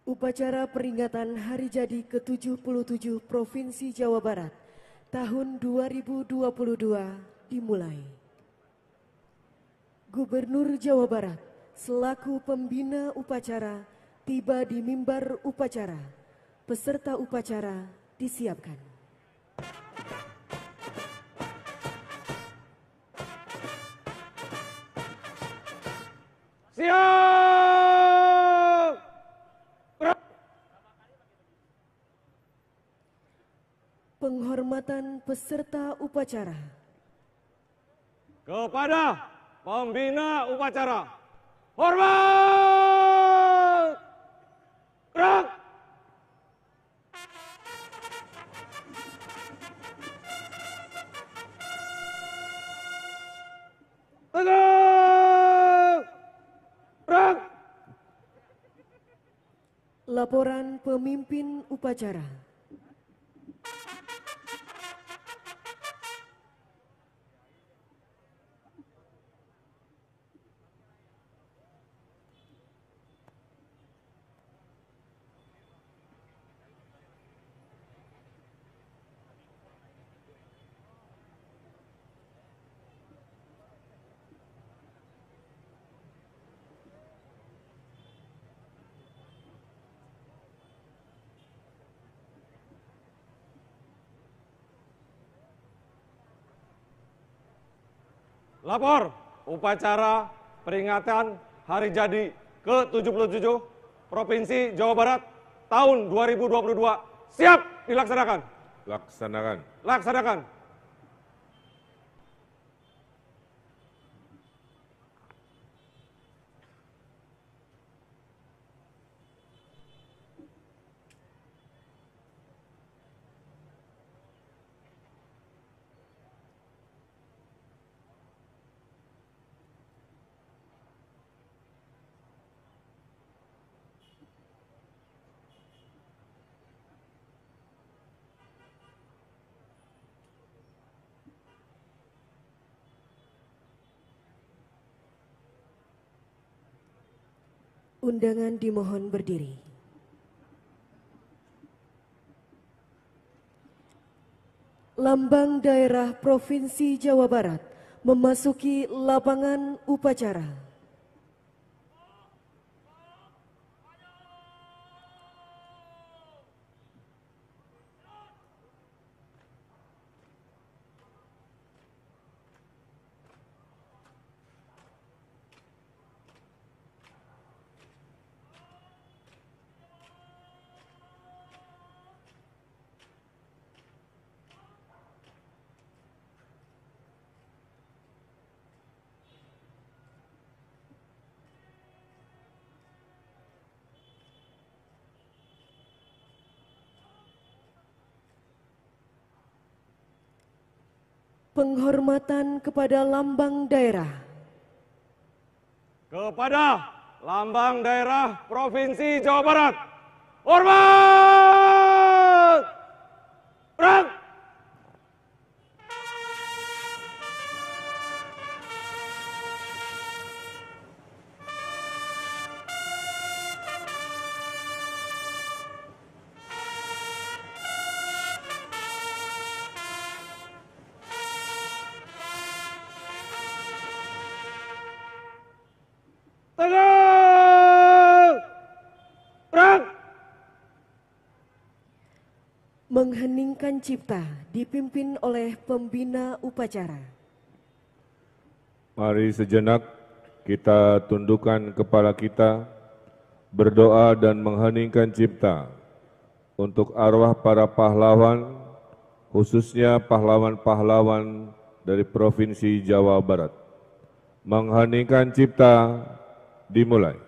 Upacara peringatan Hari Jadi ke-77 Provinsi Jawa Barat tahun 2022 dimulai. Gubernur Jawa Barat selaku pembina upacara tiba di mimbar upacara. Peserta upacara disiapkan. Siap! Penghormatan peserta upacara. Kepada pembina upacara, hormat! Gerak! Tegak! Gerak! Laporan pemimpin upacara. Lapor upacara peringatan Hari Jadi ke-77 Provinsi Jawa Barat tahun 2022 siap dilaksanakan. Laksanakan. Laksanakan. Undangan dimohon berdiri. Lambang daerah Provinsi Jawa Barat memasuki lapangan upacara. Penghormatan kepada lambang daerah. Kepada lambang daerah Provinsi Jawa Barat, hormat! Gerak! Tegak! Gerak! Mengheningkan cipta dipimpin oleh pembina upacara. Mari sejenak kita tundukkan kepala kita, berdoa dan mengheningkan cipta untuk arwah para pahlawan, khususnya pahlawan-pahlawan dari Provinsi Jawa Barat. Mengheningkan cipta dimulai.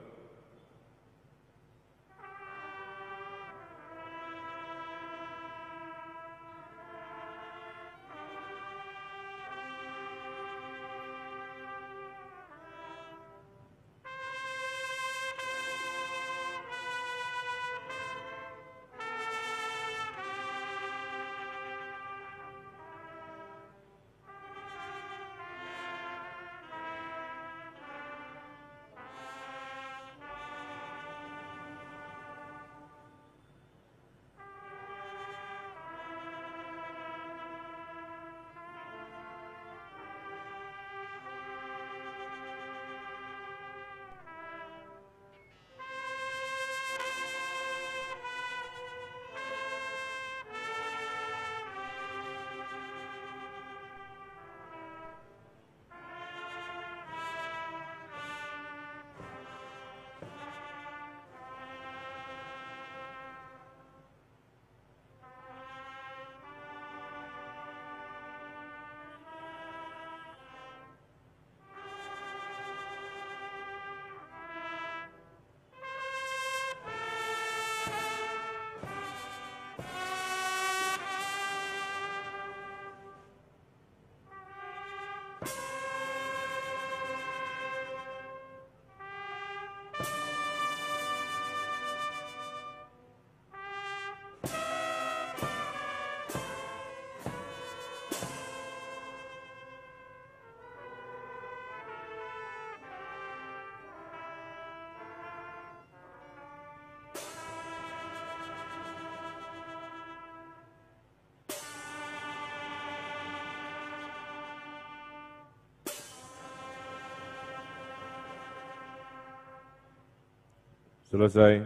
Selesai.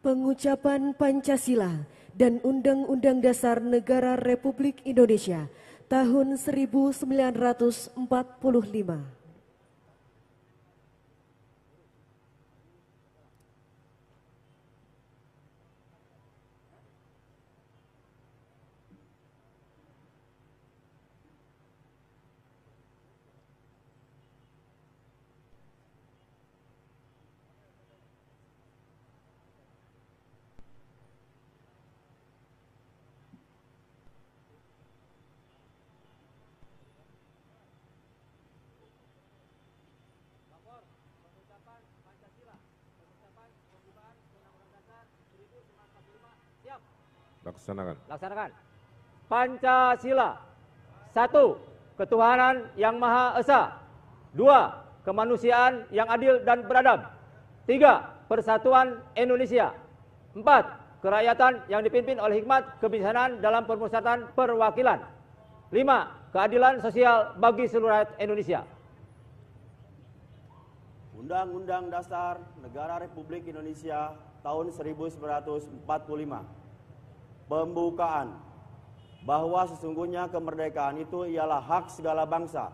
Pengucapan Pancasila dan Undang-Undang Dasar Negara Republik Indonesia tahun 1945. Laksanakan. Laksanakan. Pancasila. 1. Ketuhanan yang Maha Esa. 2. Kemanusiaan yang adil dan beradab. 3. Persatuan Indonesia. 4. Kerakyatan yang dipimpin oleh hikmat kebijaksanaan dalam permusyawaratan perwakilan. 5. Keadilan sosial bagi seluruh rakyat Indonesia. Undang-Undang Dasar Negara Republik Indonesia tahun 1945. Pembukaan bahwa sesungguhnya kemerdekaan itu ialah hak segala bangsa,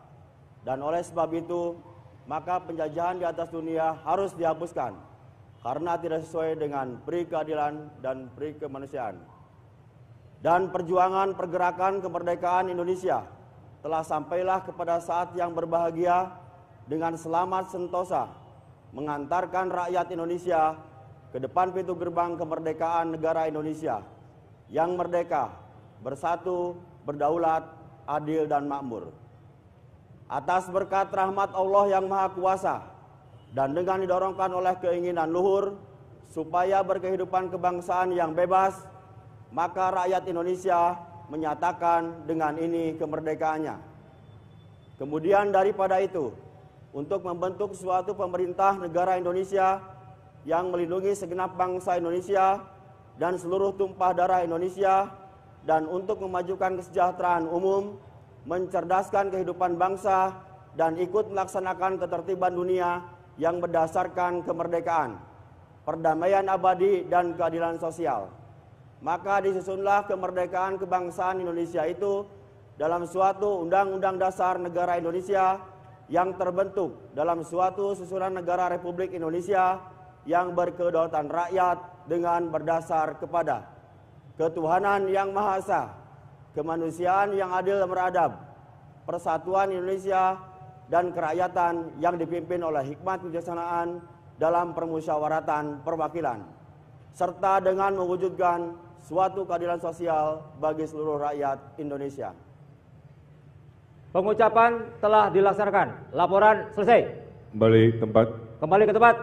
dan oleh sebab itu maka penjajahan di atas dunia harus dihapuskan karena tidak sesuai dengan peri keadilan dan peri kemanusiaan. Dan perjuangan pergerakan kemerdekaan Indonesia telah sampailah kepada saat yang berbahagia dengan selamat sentosa mengantarkan rakyat Indonesia ke depan pintu gerbang kemerdekaan negara Indonesia yang merdeka, bersatu, berdaulat, adil dan makmur. Atas berkat rahmat Allah yang Maha Kuasa dan dengan didorongkan oleh keinginan luhur supaya berkehidupan kebangsaan yang bebas, maka rakyat Indonesia menyatakan dengan ini kemerdekaannya. Kemudian daripada itu, untuk membentuk suatu pemerintah negara Indonesia yang melindungi segenap bangsa Indonesia dan seluruh tumpah darah Indonesia, dan untuk memajukan kesejahteraan umum, mencerdaskan kehidupan bangsa, dan ikut melaksanakan ketertiban dunia yang berdasarkan kemerdekaan, perdamaian abadi, dan keadilan sosial. Maka disusunlah kemerdekaan kebangsaan Indonesia itu dalam suatu Undang-Undang Dasar Negara Indonesia yang terbentuk dalam suatu susunan negara Republik Indonesia yang berkedaulatan rakyat dengan berdasar kepada ketuhanan yang Maha Esa, kemanusiaan yang adil dan beradab, persatuan Indonesia, dan kerakyatan yang dipimpin oleh hikmat kebijaksanaan dalam permusyawaratan perwakilan, serta dengan mewujudkan suatu keadilan sosial bagi seluruh rakyat Indonesia. Pengucapan telah dilaksanakan. Laporan selesai. Kembali tempat. Kembali ke tempat.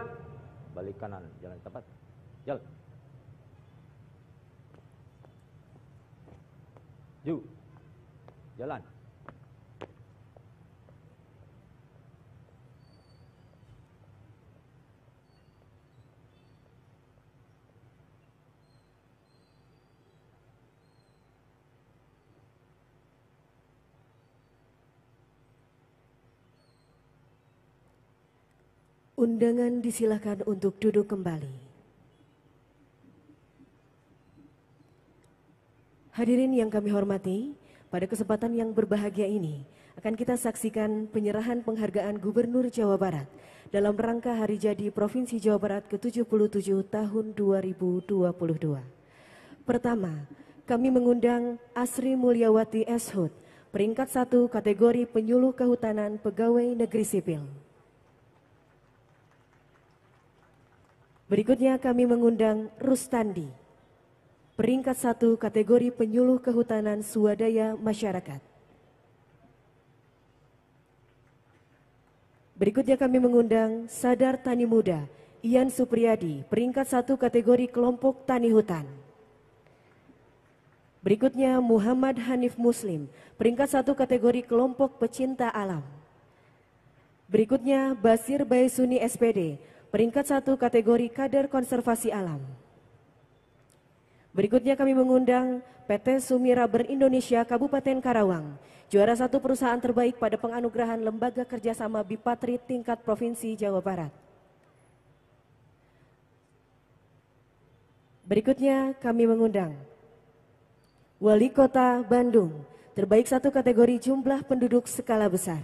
Balik kanan, jalan ke tempat. Jalan. Ju. Jalan. Undangan disilakan untuk duduk kembali. Hadirin yang kami hormati, pada kesempatan yang berbahagia ini akan kita saksikan penyerahan penghargaan Gubernur Jawa Barat dalam rangka Hari Jadi Provinsi Jawa Barat ke-77 tahun 2022. Pertama, kami mengundang Asri Mulyawati Eshut, peringkat 1 kategori penyuluh kehutanan pegawai negeri sipil. Berikutnya kami mengundang Rustandi, Peringkat 1 kategori penyuluh kehutanan swadaya masyarakat. Berikutnya kami mengundang Sadar Tani Muda, Ian Supriyadi, peringkat 1 kategori kelompok tani hutan. Berikutnya Muhammad Hanif Muslim, peringkat 1 kategori kelompok pecinta alam. Berikutnya Basir Baisuni SPD, peringkat 1 kategori kader konservasi alam. Berikutnya kami mengundang PT Sumiraber Indonesia Kabupaten Karawang, juara 1 perusahaan terbaik pada penganugerahan Lembaga Kerjasama Bipatri tingkat Provinsi Jawa Barat. Berikutnya kami mengundang Wali Kota Bandung, terbaik 1 kategori jumlah penduduk skala besar.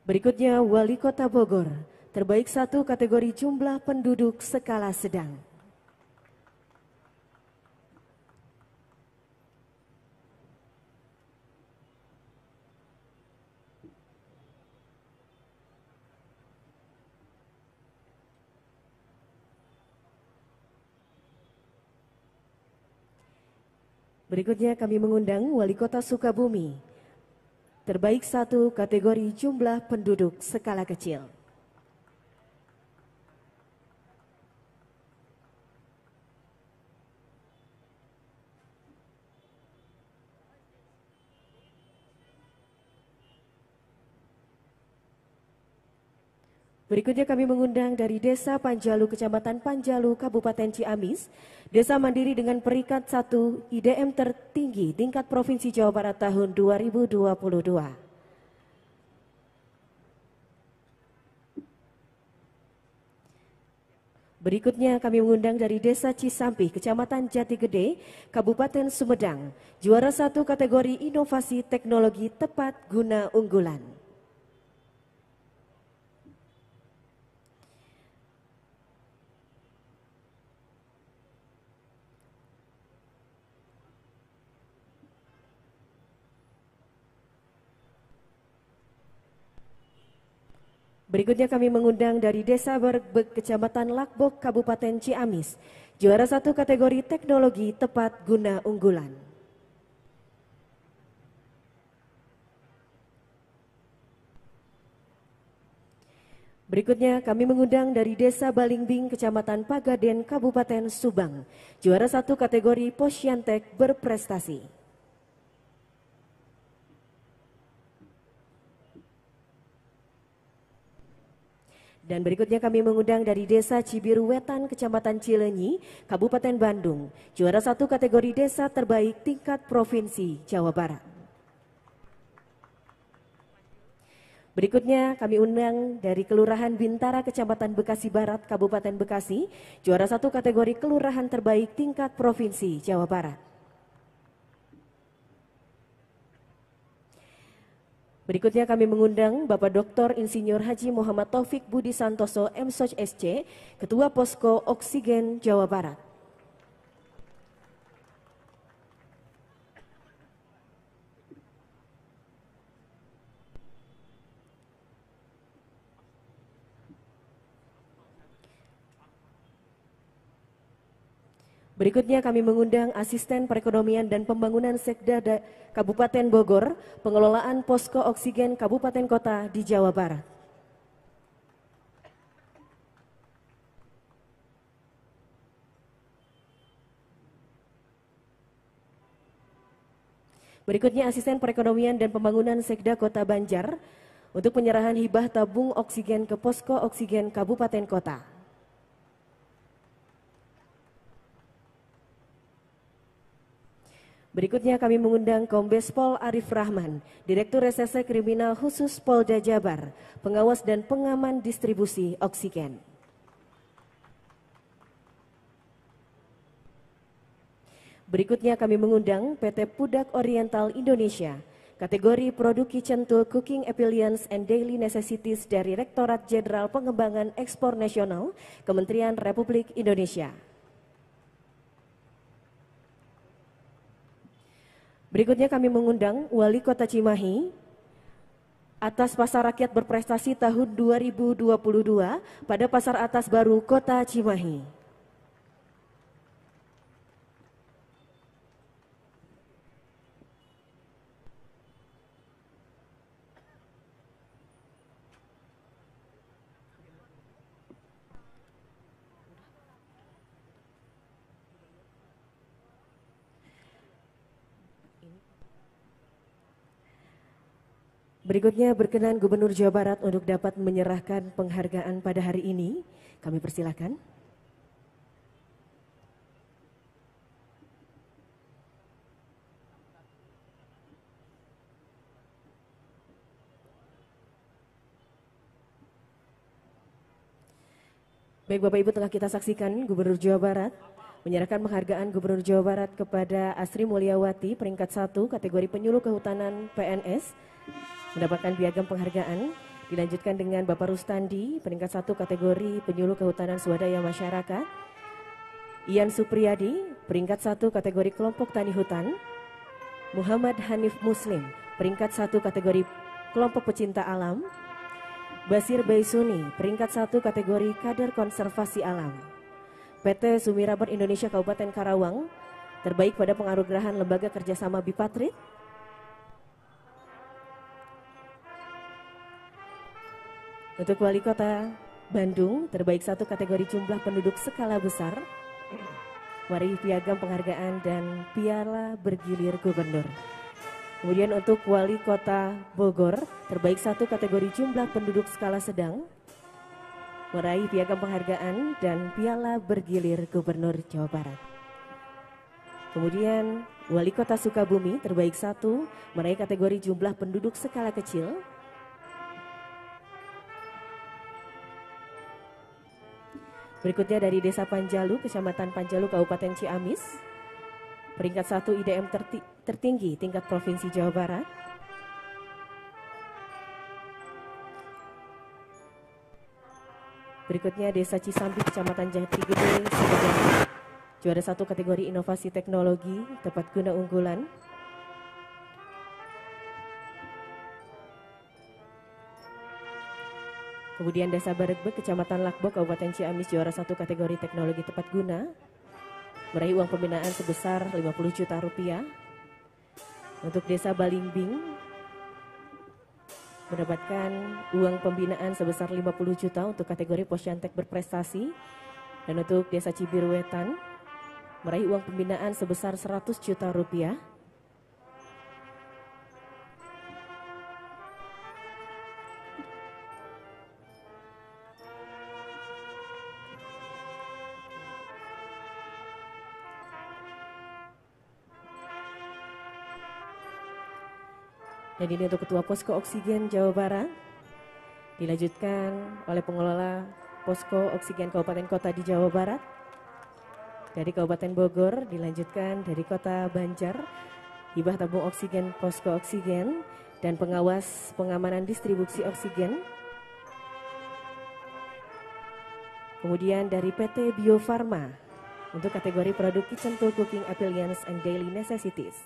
Berikutnya Wali Kota Bogor, terbaik 1 kategori jumlah penduduk skala sedang. Berikutnya kami mengundang Wali Kota Sukabumi, terbaik 1 kategori jumlah penduduk skala kecil. Berikutnya kami mengundang dari Desa Panjalu, Kecamatan Panjalu, Kabupaten Ciamis, desa mandiri dengan peringkat 1 IDM tertinggi tingkat Provinsi Jawa Barat tahun 2022. Berikutnya kami mengundang dari Desa Cisampih, Kecamatan Jatigede, Kabupaten Sumedang, juara 1 kategori inovasi teknologi tepat guna unggulan. Berikutnya kami mengundang dari Desa Berbek, Kecamatan Lakbok, Kabupaten Ciamis, juara 1 kategori teknologi tepat guna unggulan. Berikutnya kami mengundang dari Desa Balingbing, Kecamatan Pagaden, Kabupaten Subang, juara 1 kategori Posyantek berprestasi. Dan berikutnya kami mengundang dari Desa Cibiru Wetan, Kecamatan Cileunyi, Kabupaten Bandung, juara 1 kategori desa terbaik tingkat Provinsi Jawa Barat. Berikutnya kami undang dari Kelurahan Bintara, Kecamatan Bekasi Barat, Kabupaten Bekasi, juara 1 kategori kelurahan terbaik tingkat Provinsi Jawa Barat. Berikutnya kami mengundang Bapak Dr. Insinyur Haji Muhammad Taufik Budi Santoso, MSOC SC, Ketua Posko Oksigen Jawa Barat. Berikutnya kami mengundang Asisten Perekonomian dan Pembangunan Sekda Kabupaten Bogor, pengelolaan Posko Oksigen Kabupaten Kota di Jawa Barat. Berikutnya Asisten Perekonomian dan Pembangunan Sekda Kota Banjar untuk penyerahan hibah tabung oksigen ke Posko Oksigen Kabupaten Kota. Berikutnya kami mengundang Kombes Pol Arif Rahman, Direktur Reserse Kriminal Khusus Polda Jabar, pengawas dan pengaman distribusi oksigen. Berikutnya kami mengundang PT Pudak Oriental Indonesia, kategori Produk Kitchen Tool Cooking Appliance and Daily Necessities dari Rektorat Jenderal Pengembangan Ekspor Nasional, Kementerian Republik Indonesia. Berikutnya kami mengundang Wali Kota Cimahi atas Pasar Rakyat Berprestasi tahun 2022 pada Pasar Atas Baru Kota Cimahi. Berikutnya berkenan Gubernur Jawa Barat untuk dapat menyerahkan penghargaan pada hari ini. Kami persilakan. Baik Bapak Ibu, telah kita saksikan Gubernur Jawa Barat menyerahkan penghargaan Gubernur Jawa Barat kepada Asri Mulyawati peringkat 1 kategori penyuluh kehutanan PNS mendapatkan piagam penghargaan. Dilanjutkan dengan Bapak Rustandi peringkat 1 kategori penyuluh kehutanan swadaya masyarakat. Ian Supriyadi peringkat 1 kategori kelompok tani hutan. Muhammad Hanif Muslim peringkat 1 kategori kelompok pecinta alam. Basir Baisuni peringkat 1 kategori kader konservasi alam. PT Sumirabar Indonesia Kabupaten Karawang terbaik pada penganugerahan Lembaga Kerjasama Bipatrit. Untuk Wali Kota Bandung terbaik 1 kategori jumlah penduduk skala besar. Mari piagam penghargaan dan piala bergilir gubernur. Kemudian untuk Wali Kota Bogor terbaik 1 kategori jumlah penduduk skala sedang. Meraih piagam penghargaan dan piala bergilir gubernur Jawa Barat. Kemudian Wali Kota Sukabumi terbaik 1 meraih kategori jumlah penduduk skala kecil. Berikutnya dari Desa Panjalu, Kecamatan Panjalu, Kabupaten Ciamis. Peringkat 1 IDM tertinggi tingkat Provinsi Jawa Barat. Berikutnya Desa Cisambi, Kecamatan Jati Gede, Sumedang. Juara 1 kategori inovasi teknologi tepat guna unggulan. Kemudian Desa Baregbek, Kecamatan Lakbok, Kabupaten Ciamis, juara 1 kategori teknologi tepat guna. Meraih uang pembinaan sebesar 50 juta rupiah. Untuk Desa Balimbing mendapatkan uang pembinaan sebesar 50 juta untuk kategori Posyantek berprestasi. Dan untuk Desa Cibirwetan meraih uang pembinaan sebesar 100 juta rupiah. Dan ini untuk Ketua Posko Oksigen Jawa Barat. Dilanjutkan oleh pengelola Posko Oksigen Kabupaten Kota di Jawa Barat. Dari Kabupaten Bogor dilanjutkan dari Kota Banjar. Hibah tabung oksigen Posko Oksigen dan pengawas pengamanan distribusi oksigen. Kemudian dari PT Bio Farma untuk kategori produk Kitchen Tool Cooking Appliance and Daily Necessities.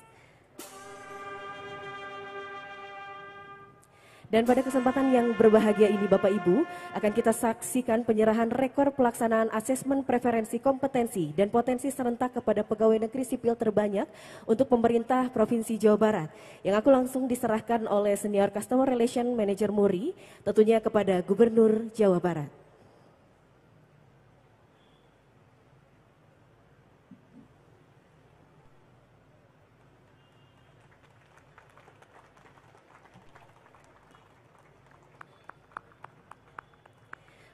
Dan pada kesempatan yang berbahagia ini Bapak Ibu akan kita saksikan penyerahan rekor pelaksanaan asesmen preferensi kompetensi dan potensi serentak kepada pegawai negeri sipil terbanyak untuk pemerintah Provinsi Jawa Barat yang aku langsung diserahkan oleh Senior Customer Relation Manager MURI tentunya kepada Gubernur Jawa Barat.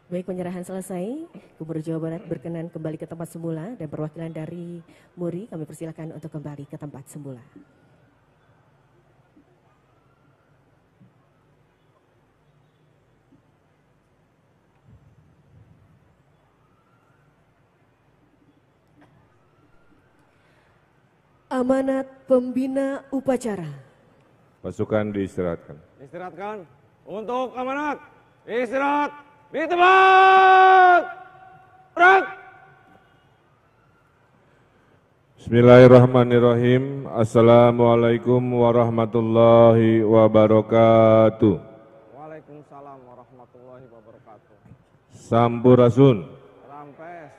Baik, penyerahan selesai, Gubernur Jawa Barat berkenan kembali ke tempat semula dan perwakilan dari MURI kami persilakan untuk kembali ke tempat semula. Amanat Pembina Upacara. Pasukan diistirahatkan. Istirahatkan. Untuk amanat. Istirahat di tempat. Gerak. Bismillahirrahmanirrahim. Assalamualaikum warahmatullahi wabarakatuh. Waalaikumsalam warahmatullahi wabarakatuh. Sampurasun. Rampes.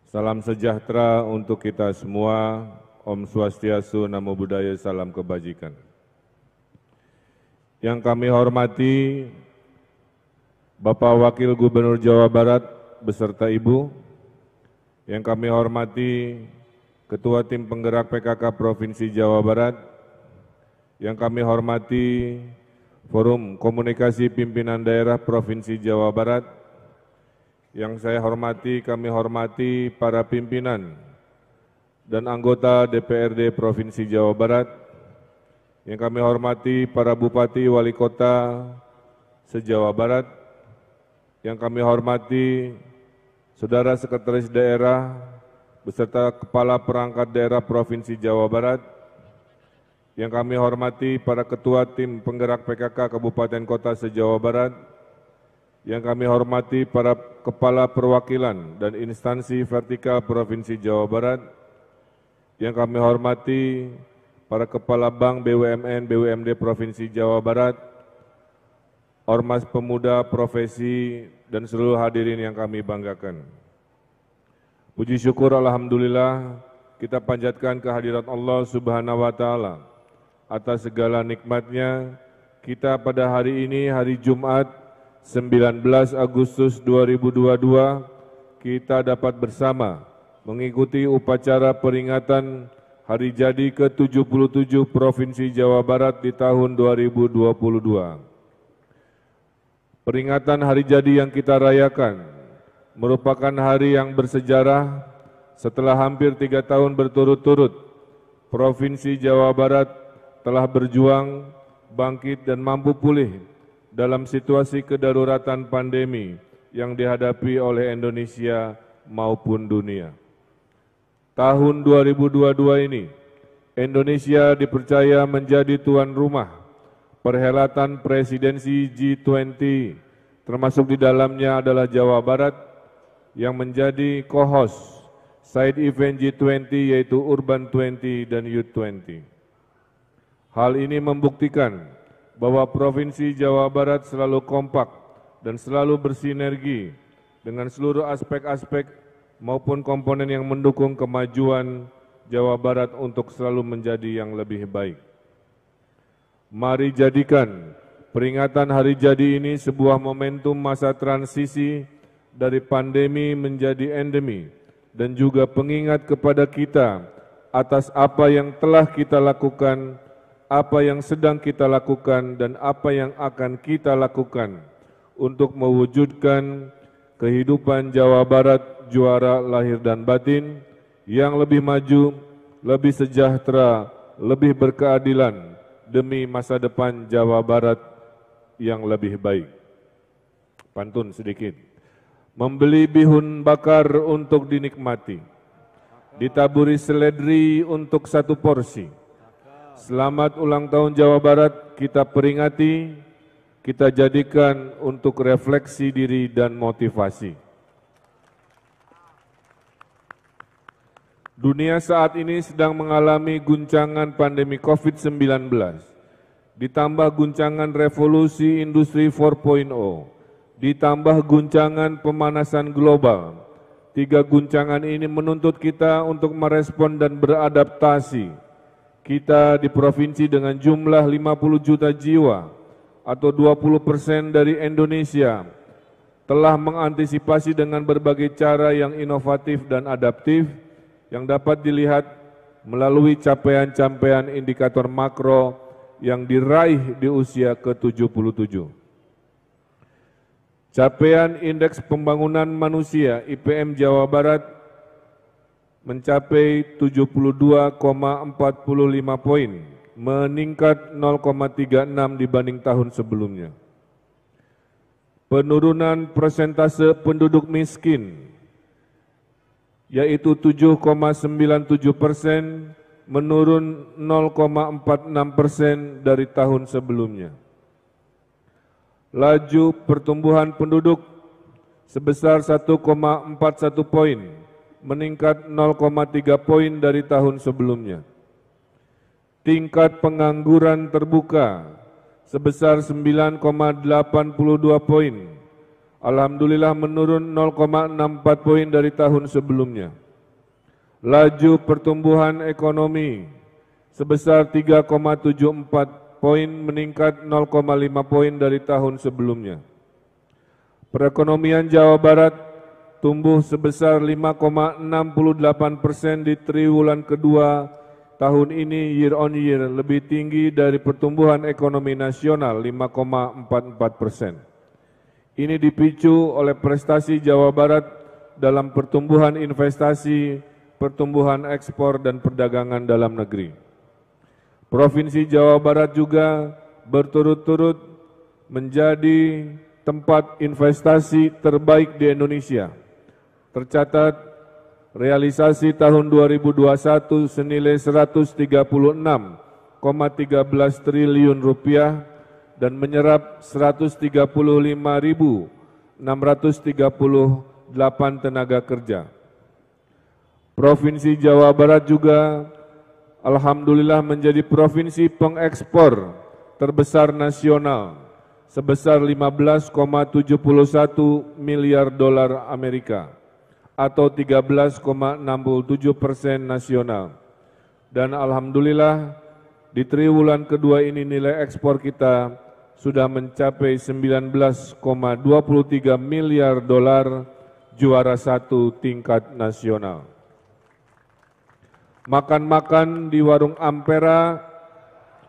Salam sejahtera untuk kita semua. Om Swastiastu, Namo Buddhaya, salam kebajikan. Yang kami hormati Bapak Wakil Gubernur Jawa Barat beserta Ibu, yang kami hormati Ketua Tim Penggerak PKK Provinsi Jawa Barat, yang kami hormati Forum Komunikasi Pimpinan Daerah Provinsi Jawa Barat, yang saya hormati, kami hormati para pimpinan dan anggota DPRD Provinsi Jawa Barat, yang kami hormati para Bupati Wali Kota se-Jawa Barat, yang kami hormati Saudara Sekretaris Daerah beserta Kepala Perangkat Daerah Provinsi Jawa Barat, yang kami hormati para Ketua Tim Penggerak PKK Kabupaten Kota se-Jawa Barat, yang kami hormati para Kepala Perwakilan dan Instansi Vertikal Provinsi Jawa Barat, yang kami hormati para Kepala Bank BUMN, BUMD Provinsi Jawa Barat, Ormas Pemuda, Profesi, dan seluruh hadirin yang kami banggakan. Puji syukur Alhamdulillah kita panjatkan kehadirat Allah Subhanahu wa Ta'ala atas segala nikmatnya. Kita pada hari ini, hari Jumat 19 Agustus 2022, kita dapat bersama mengikuti upacara peringatan Hari Jadi ke-77 Provinsi Jawa Barat di tahun 2022. Peringatan Hari Jadi yang kita rayakan merupakan hari yang bersejarah setelah hampir 3 tahun berturut-turut Provinsi Jawa Barat telah berjuang, bangkit dan mampu pulih dalam situasi kedaruratan pandemi yang dihadapi oleh Indonesia maupun dunia. Tahun 2022 ini, Indonesia dipercaya menjadi tuan rumah perhelatan presidensi G20, termasuk di dalamnya adalah Jawa Barat yang menjadi co-host side event G20 yaitu Urban 20 dan Youth 20. Hal ini membuktikan bahwa Provinsi Jawa Barat selalu kompak dan selalu bersinergi dengan seluruh aspek-aspek maupun komponen yang mendukung kemajuan Jawa Barat untuk selalu menjadi yang lebih baik. Mari jadikan peringatan Hari Jadi ini sebuah momentum masa transisi dari pandemi menjadi endemi dan juga pengingat kepada kita atas apa yang telah kita lakukan, apa yang sedang kita lakukan, dan apa yang akan kita lakukan untuk mewujudkan kehidupan Jawa Barat juara lahir dan batin yang lebih maju, lebih sejahtera, lebih berkeadilan demi masa depan Jawa Barat yang lebih baik. Pantun sedikit. Membeli bihun bakar untuk dinikmati, ditaburi seledri untuk 1 porsi. Selamat ulang tahun Jawa Barat kita peringati, kita jadikan untuk refleksi diri dan motivasi. Dunia saat ini sedang mengalami guncangan pandemi COVID-19, ditambah guncangan revolusi industri 4.0, ditambah guncangan pemanasan global. 3 guncangan ini menuntut kita untuk merespon dan beradaptasi. Kita di provinsi dengan jumlah 50 juta jiwa atau 20% dari Indonesia telah mengantisipasi dengan berbagai cara yang inovatif dan adaptif yang dapat dilihat melalui capaian-capaian indikator makro yang diraih di usia ke-77. Capaian Indeks Pembangunan Manusia IPM Jawa Barat mencapai 72,45 poin, meningkat 0,36 dibanding tahun sebelumnya. Penurunan persentase penduduk miskin yaitu 7,97%, menurun 0,46% dari tahun sebelumnya. Laju pertumbuhan penduduk sebesar 1,41 poin, meningkat 0,3 poin dari tahun sebelumnya. Tingkat pengangguran terbuka sebesar 9,82 poin, alhamdulillah menurun 0,64 poin dari tahun sebelumnya. Laju pertumbuhan ekonomi sebesar 3,74 poin, meningkat 0,5 poin dari tahun sebelumnya. Perekonomian Jawa Barat tumbuh sebesar 5,68% di triwulan kedua tahun ini year on year, lebih tinggi dari pertumbuhan ekonomi nasional 5,44%. Ini dipicu oleh prestasi Jawa Barat dalam pertumbuhan investasi, pertumbuhan ekspor dan perdagangan dalam negeri. Provinsi Jawa Barat juga berturut-turut menjadi tempat investasi terbaik di Indonesia. Tercatat realisasi tahun 2021 senilai 136,13 triliun rupiah dan menyerap 135.638 tenaga kerja. Provinsi Jawa Barat juga alhamdulillah menjadi provinsi pengekspor terbesar nasional sebesar 15,71 miliar dolar Amerika atau 13,67% nasional. Dan alhamdulillah di triwulan kedua ini nilai ekspor kita sudah mencapai 19,23 miliar dolar, juara satu tingkat nasional. Makan-makan di warung Ampera,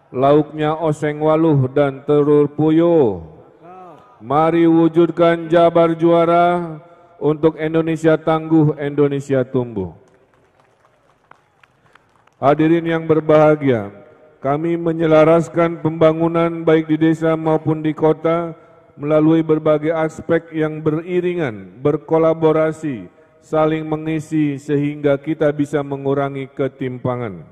lauknya oseng waluh dan telur puyuh. Mari wujudkan Jabar juara untuk Indonesia tangguh, Indonesia tumbuh. Hadirin yang berbahagia, kami menyelaraskan pembangunan baik di desa maupun di kota melalui berbagai aspek yang beriringan, berkolaborasi, saling mengisi sehingga kita bisa mengurangi ketimpangan.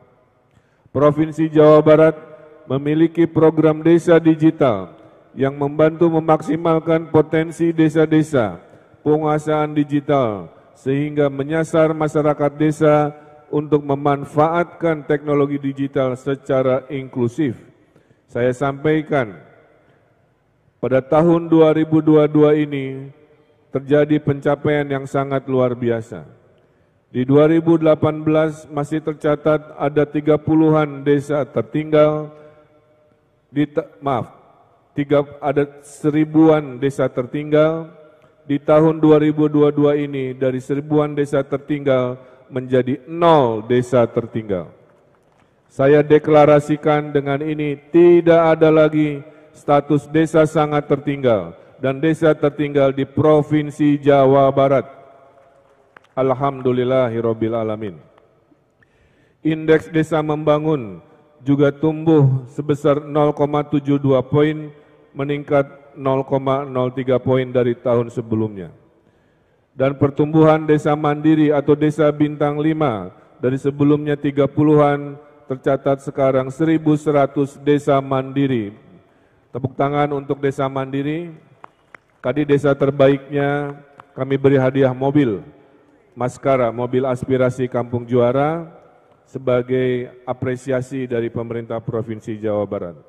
Provinsi Jawa Barat memiliki program desa digital yang membantu memaksimalkan potensi desa-desa penguasaan digital sehingga menyasar masyarakat desa untuk memanfaatkan teknologi digital secara inklusif. Saya sampaikan, pada tahun 2022 ini terjadi pencapaian yang sangat luar biasa. Di 2018 masih tercatat ada 30-an desa tertinggal, ada 1000-an desa tertinggal. Di tahun 2022 ini dari 1000-an desa tertinggal menjadi 0 desa tertinggal. Saya deklarasikan dengan ini tidak ada lagi status desa sangat tertinggal dan desa tertinggal di Provinsi Jawa Barat. Alhamdulillahirabbil alamin. Indeks desa membangun juga tumbuh sebesar 0,72 poin, meningkat 0,03 poin dari tahun sebelumnya. Dan pertumbuhan desa mandiri atau desa bintang 5 dari sebelumnya 30-an tercatat sekarang 1.100 desa mandiri. Tepuk tangan untuk desa mandiri. Tadi desa terbaiknya kami beri hadiah mobil Maskara, mobil aspirasi Kampung Juara sebagai apresiasi dari pemerintah Provinsi Jawa Barat.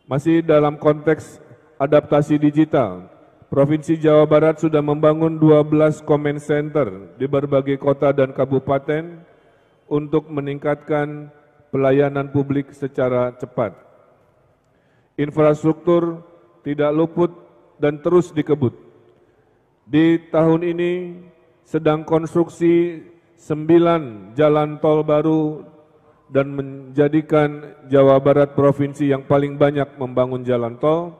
Masih dalam konteks adaptasi digital, Provinsi Jawa Barat sudah membangun 12 comment center di berbagai kota dan kabupaten untuk meningkatkan pelayanan publik secara cepat. Infrastruktur tidak luput dan terus dikebut. Di tahun ini sedang konstruksi 9 jalan tol baru dan menjadikan Jawa Barat provinsi yang paling banyak membangun jalan tol,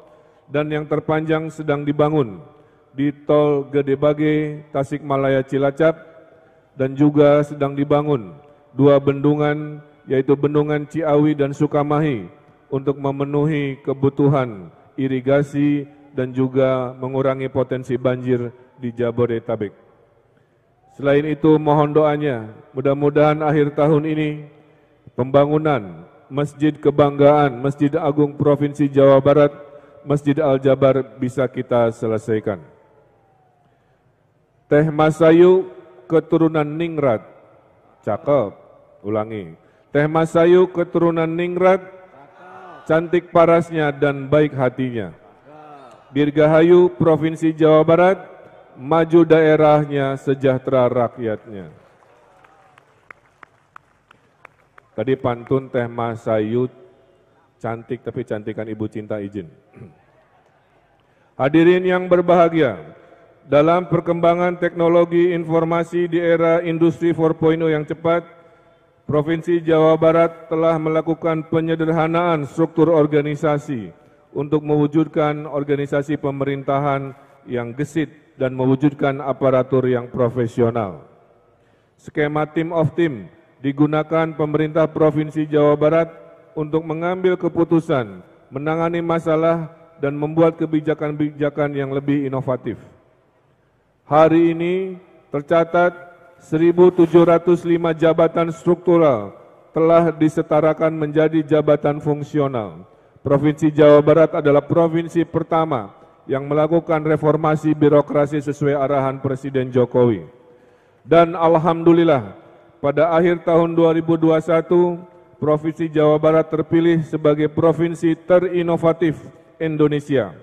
dan yang terpanjang sedang dibangun di tol Gede Bage, Tasikmalaya Cilacap, dan juga sedang dibangun 2 bendungan yaitu Bendungan Ciawi dan Sukamahi untuk memenuhi kebutuhan irigasi dan juga mengurangi potensi banjir di Jabodetabek. Selain itu mohon doanya, mudah-mudahan akhir tahun ini pembangunan Masjid Kebanggaan Masjid Agung Provinsi Jawa Barat, Masjid Al-Jabar bisa kita selesaikan. Teh Masayu keturunan Ningrat, cakep, ulangi. Teh Masayu keturunan Ningrat, cantik parasnya dan baik hatinya. Dirgahayu Provinsi Jawa Barat, maju daerahnya, sejahtera rakyatnya. Tadi pantun Teh Masayu cantik, tapi cantikan Ibu Cinta izin. Hadirin yang berbahagia, dalam perkembangan teknologi informasi di era industri 4.0 yang cepat, Provinsi Jawa Barat telah melakukan penyederhanaan struktur organisasi untuk mewujudkan organisasi pemerintahan yang gesit dan mewujudkan aparatur yang profesional. Skema team of team digunakan pemerintah Provinsi Jawa Barat untuk mengambil keputusan, menangani masalah, dan membuat kebijakan-kebijakan yang lebih inovatif. Hari ini tercatat 1.705 jabatan struktural telah disetarakan menjadi jabatan fungsional. Provinsi Jawa Barat adalah provinsi pertama yang melakukan reformasi birokrasi sesuai arahan Presiden Jokowi. Dan alhamdulillah, pada akhir tahun 2021, Provinsi Jawa Barat terpilih sebagai provinsi terinovatif Indonesia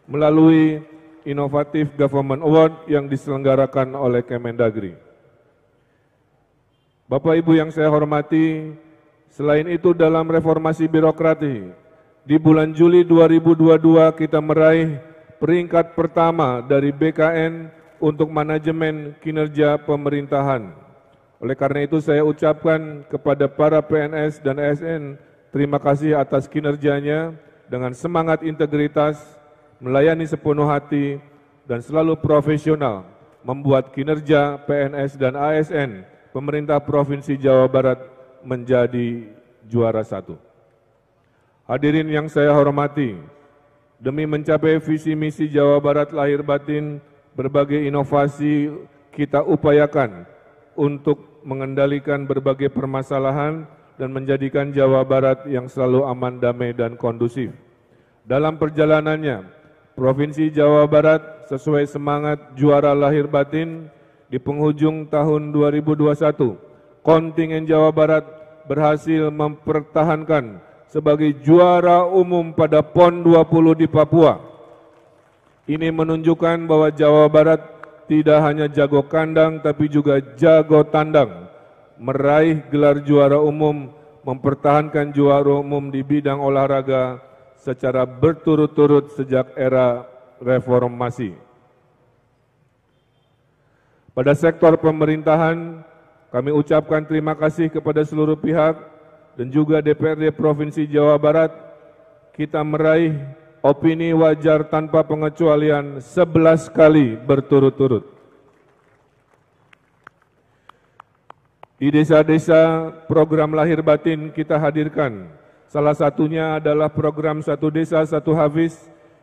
melalui Innovative Government Award yang diselenggarakan oleh Kemendagri. Bapak Ibu yang saya hormati, selain itu dalam reformasi birokrasi, di bulan Juli 2022 kita meraih peringkat pertama dari BKN untuk manajemen kinerja pemerintahan. Oleh karena itu saya ucapkan kepada para PNS dan ASN terima kasih atas kinerjanya dengan semangat integritas, melayani sepenuh hati, dan selalu profesional, membuat kinerja PNS dan ASN pemerintah Provinsi Jawa Barat menjadi juara 1. Hadirin yang saya hormati, demi mencapai visi misi Jawa Barat lahir batin, berbagai inovasi kita upayakan untuk mengendalikan berbagai permasalahan dan menjadikan Jawa Barat yang selalu aman, damai, dan kondusif. Dalam perjalanannya, Provinsi Jawa Barat sesuai semangat juara lahir batin, di penghujung tahun 2021, kontingen Jawa Barat berhasil mempertahankan sebagai juara umum pada PON 20 di Papua. Ini menunjukkan bahwa Jawa Barat tidak hanya jago kandang tapi juga jago tandang, meraih gelar juara umum, mempertahankan juara umum di bidang olahraga secara berturut-turut sejak era reformasi. Pada sektor pemerintahan, kami ucapkan terima kasih kepada seluruh pihak dan juga DPRD Provinsi Jawa Barat. Kita meraih opini wajar tanpa pengecualian 11 kali berturut-turut. Di desa-desa program lahir batin kita hadirkan. Salah satunya adalah program Satu Desa Satu Hafiz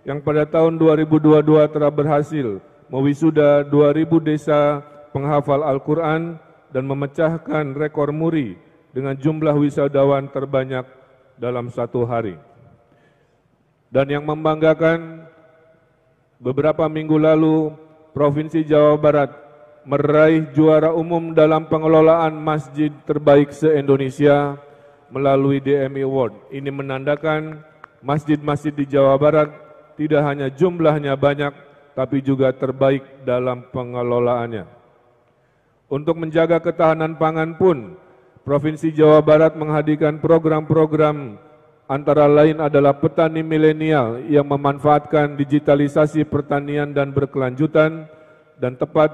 yang pada tahun 2022 telah berhasil mewisuda 2.000 desa penghafal Al-Quran dan memecahkan rekor muri dengan jumlah wisudawan terbanyak dalam satu hari. Dan yang membanggakan, beberapa minggu lalu Provinsi Jawa Barat meraih juara umum dalam pengelolaan masjid terbaik se-Indonesia melalui DMI Award. Ini menandakan masjid-masjid di Jawa Barat tidak hanya jumlahnya banyak, tapi juga terbaik dalam pengelolaannya. Untuk menjaga ketahanan pangan pun, Provinsi Jawa Barat menghadirkan program-program antara lain adalah petani milenial yang memanfaatkan digitalisasi pertanian dan berkelanjutan, dan tepat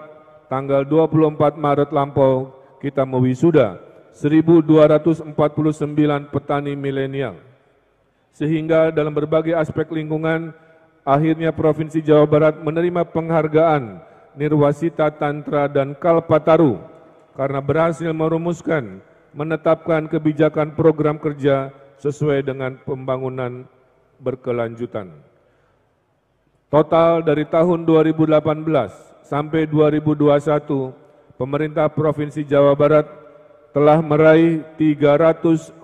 tanggal 24 Maret lampau kita mewisuda 1.249 petani milenial. Sehingga dalam berbagai aspek lingkungan, akhirnya Provinsi Jawa Barat menerima penghargaan Nirwasita Tantra dan Kalpataru karena berhasil merumuskan, menetapkan kebijakan program kerja sesuai dengan pembangunan berkelanjutan. Total dari tahun 2018 sampai 2021, pemerintah Provinsi Jawa Barat telah meraih 345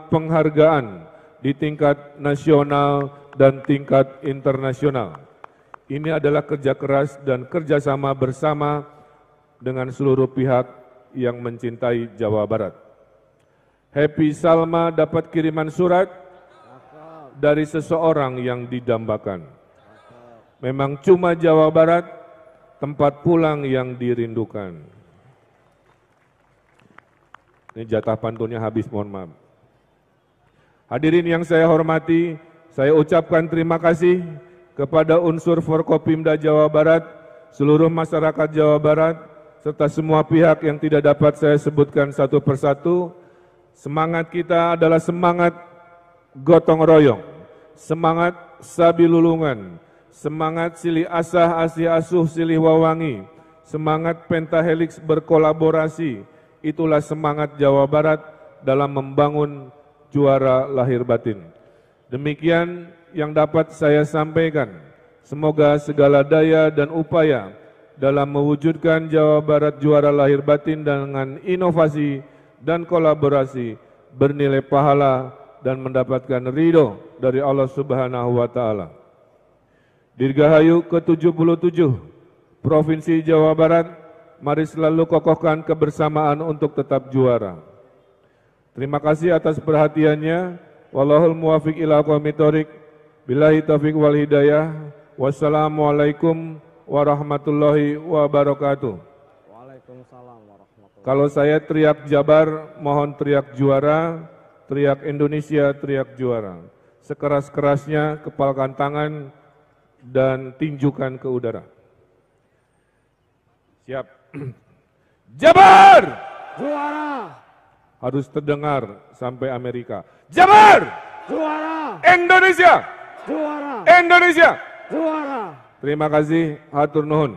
penghargaan di tingkat nasional dan tingkat internasional. Ini adalah kerja keras dan kerjasama bersama dengan seluruh pihak yang mencintai Jawa Barat. Happy Salma dapat kiriman surat dari seseorang yang didambakan. Memang cuma Jawa Barat tempat pulang yang dirindukan. Ini jatah pantunnya habis, mohon maaf. Hadirin yang saya hormati, saya ucapkan terima kasih kepada unsur Forkopimda Jawa Barat, seluruh masyarakat Jawa Barat, serta semua pihak yang tidak dapat saya sebutkan satu persatu. Semangat kita adalah semangat gotong royong, semangat sabilulungan, semangat silih asah asih asuh silih wawangi, semangat pentahelix berkolaborasi. Itulah semangat Jawa Barat dalam membangun juara lahir batin. Demikian yang dapat saya sampaikan. Semoga segala daya dan upaya dalam mewujudkan Jawa Barat juara lahir batin dengan inovasi dan kolaborasi bernilai pahala dan mendapatkan ridho dari Allah Subhanahu wa Ta'ala. Dirgahayu ke-77 Provinsi Jawa Barat, mari selalu kokohkan kebersamaan untuk tetap juara. Terima kasih atas perhatiannya. Wallahul muwafiq ila aqwamit thoriq. Billahi taufiq wal hidayah. Wassalamualaikum warahmatullahi wabarakatuh. Waalaikumsalam warahmatullahi. Kalau saya teriak Jabar, mohon teriak juara, teriak Indonesia, teriak juara. Sekeras-kerasnya kepalkan tangan dan tinjukan ke udara. Siap. Jabar! Juara! Harus terdengar sampai Amerika. Jabar! Juara! Indonesia! Juara! Indonesia! Juara! Terima kasih, hatur nuhun.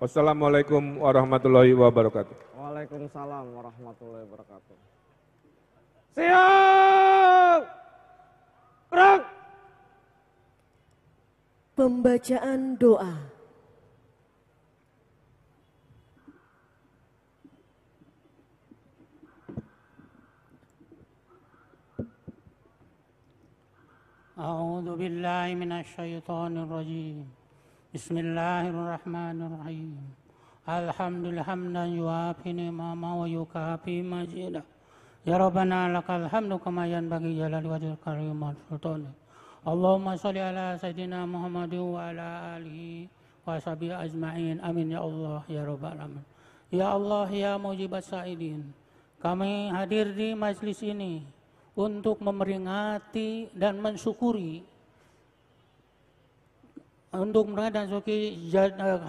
Wassalamualaikum warahmatullahi wabarakatuh. Waalaikumsalam warahmatullahi wabarakatuh. Siap! Gerak! Pembacaan doa. أعوذ بالله من الشيطان الرجيم بسم الله الرحمن الرحيم الحمد لله حمدا يوافي نعمه ويكافي مزيدا يا ربنا لك الحمد كما ينبغي جلال وجهك الكريم والسلطان اللهم صل على سيدنا محمد وعلى آله وصحبه أجمعين amin ya Allah ya rabbal alamin. Ya Allah ya mujibat sa'idin, kami hadir di majelis ini untuk memperingati dan mensyukuri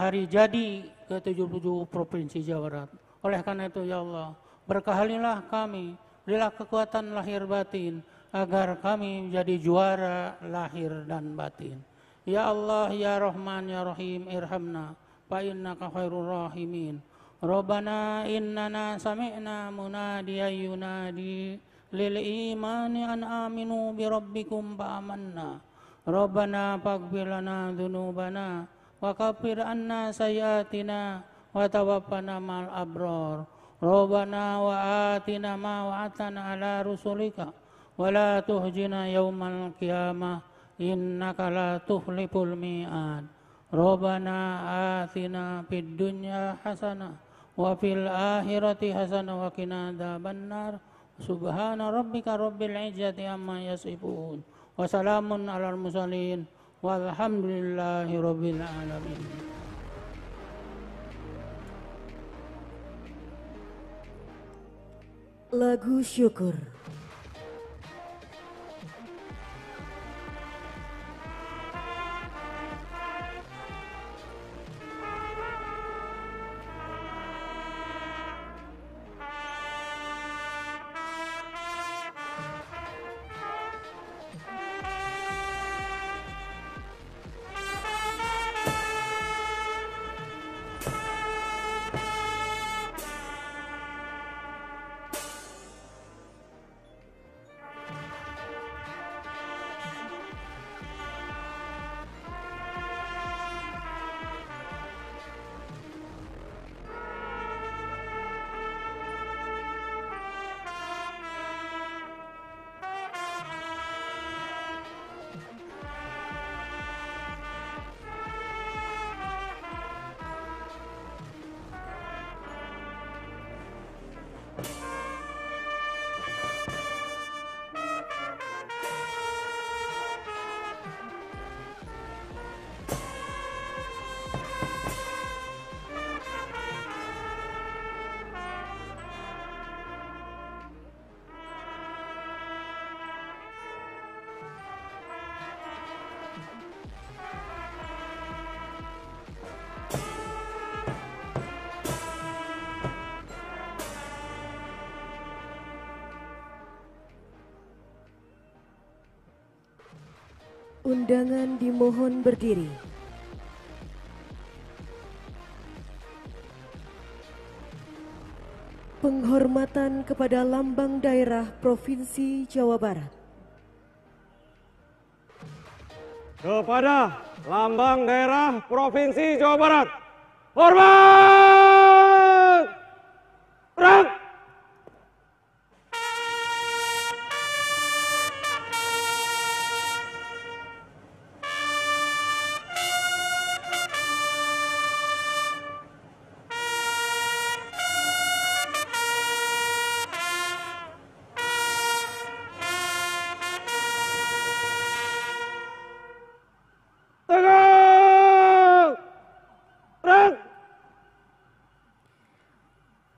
hari jadi ke-77 Provinsi Jawa Barat. Oleh karena itu ya Allah, berkahalilah kami, berilah kekuatan lahir batin agar kami menjadi juara lahir dan batin. Ya Allah ya Rahman ya Rahim irhamna fa innaka khairur rahimin. Rabbana innana sami'na munadiyan yunadi lil imani an aminu bi rabbikum fa amanna. Rabbana faghfir lana dzunubana wa kaffir anna sayyi'atina wa tawaffana ma'al abrar. Rabbana wa atina ma wa'adtana ala rusulika wa la tuhjina yaumal qiyamah innaka la tukhliful mi'ad. Rabbana atina fid dunya hasanah wa fil akhirati hasanah wa qina adzabannar. Subhana rabbika rabbil izzati amma yasifun wa salamun alal mursalin walhamdulillahi rabbil alamin. Lagu syukur. Undangan dimohon berdiri. Penghormatan kepada Lambang Daerah Provinsi Jawa Barat. Kepada Lambang Daerah Provinsi Jawa Barat. Hormat! Perang!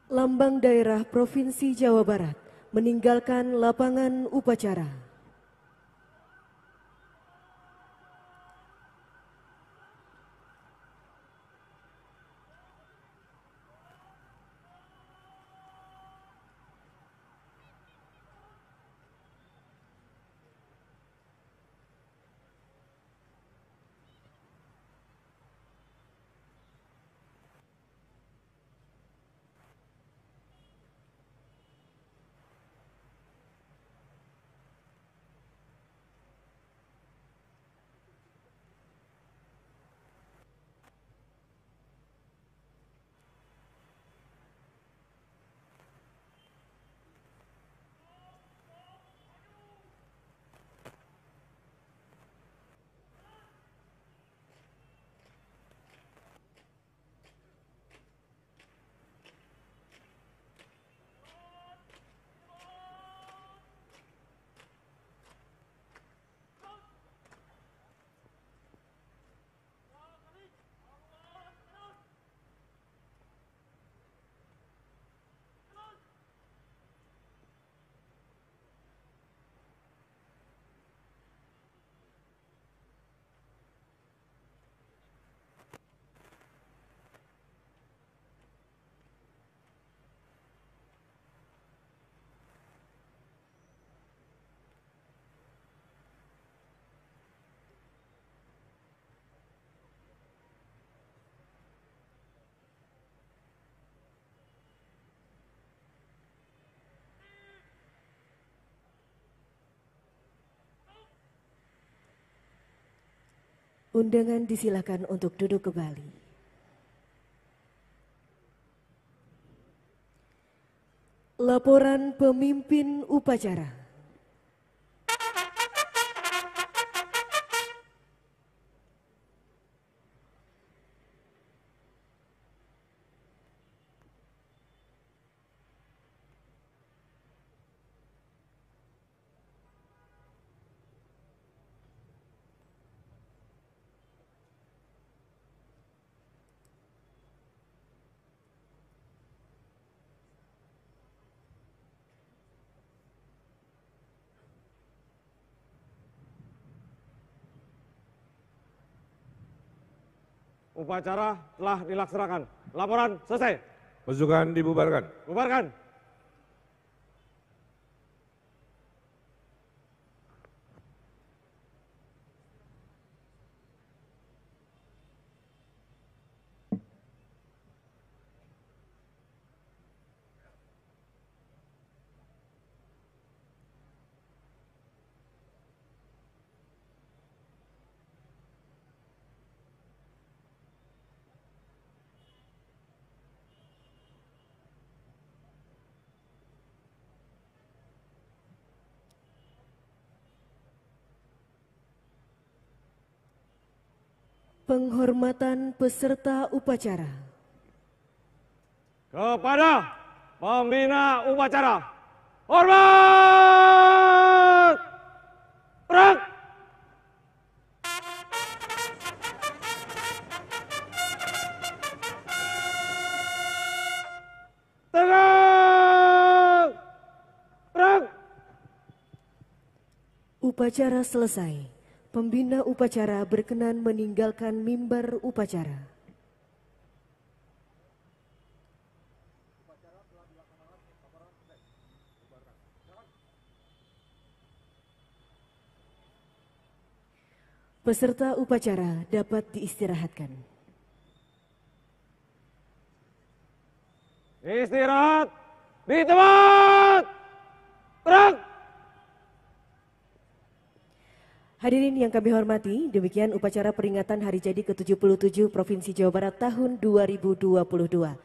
Lambang Daerah Provinsi Jawa Barat meninggalkan lapangan upacara. Undangan disilakan untuk duduk kembali. Laporan pemimpin upacara. Upacara telah dilaksanakan. Laporan selesai. Pasukan dibubarkan. Bubarkan. Penghormatan peserta upacara. Kepada pembina upacara. Hormat! Perang! Tegak! Perang! Upacara selesai. Pembina upacara berkenan meninggalkan mimbar upacara. Peserta upacara dapat diistirahatkan. Istirahat di tempat. Gerak. Hadirin yang kami hormati, demikian upacara peringatan Hari Jadi ke-77 Provinsi Jawa Barat tahun 2022.